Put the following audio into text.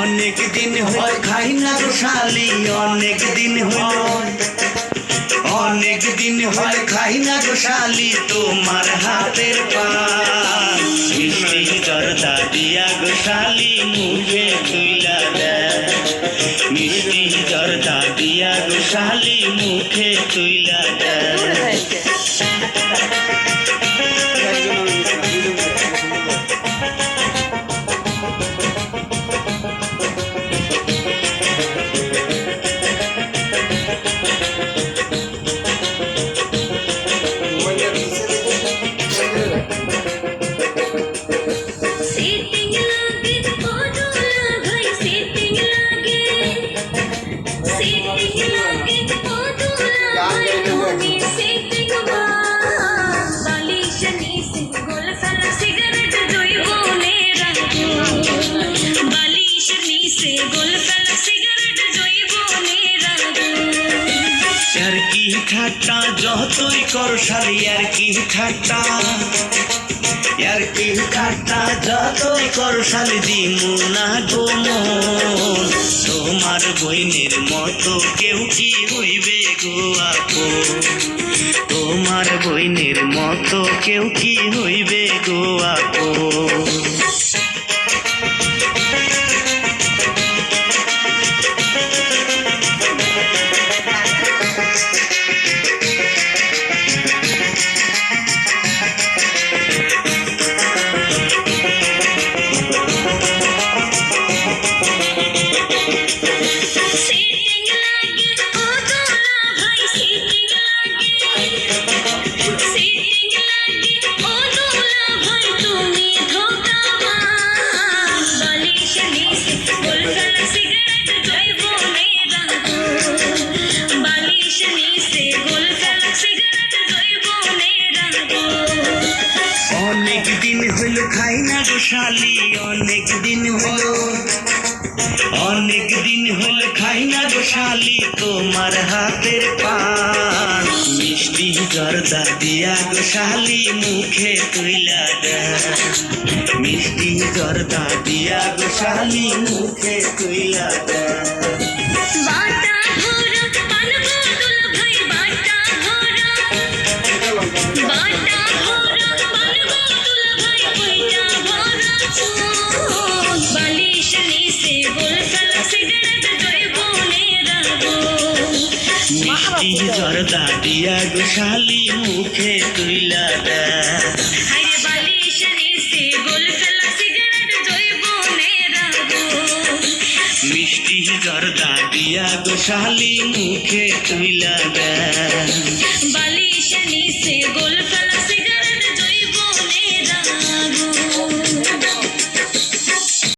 অনেক দিন হল খাই না গো শালি, অনেক দিন হল, অনেক দিন হল খাই না গো শালি তোমার হাতের পান। মিষ্টি জর্দা দিয়া গো শালি মুখে তুইলা দেয়, মিষ্টি জর্দা দিয়া গো শালি মুখে তুইলা দেয়। ঠাট্টা যতই কর শালি আর কি ঠাট্টা, আর কি ঠাট্টা যতই কর শালি দিমু না গো মন। তোমার বইনের মতো কেউ কি হইবে গো আপন, তোমার বইনের মতো কেউ কি হইবে গো আপন। অনেক দিন হইল খাই না গো শালি, অনেক দিন হইল, অনেক দিন হইল খাই না গো শালি তোমার হাতের পান। মিষ্টি জর্দা দিয়া গো শালি মুখে তুইলা দেয়, মিষ্টি জর্দা দিয়া গো শালি মুখে তুইলা দেয়। মিষ্টি জর্দা দিয়া গো শালি মুখে তুইলা দেয়, মিষ্টি জর্দা দিয়া গো শালি মুখে তুইলা দেয়।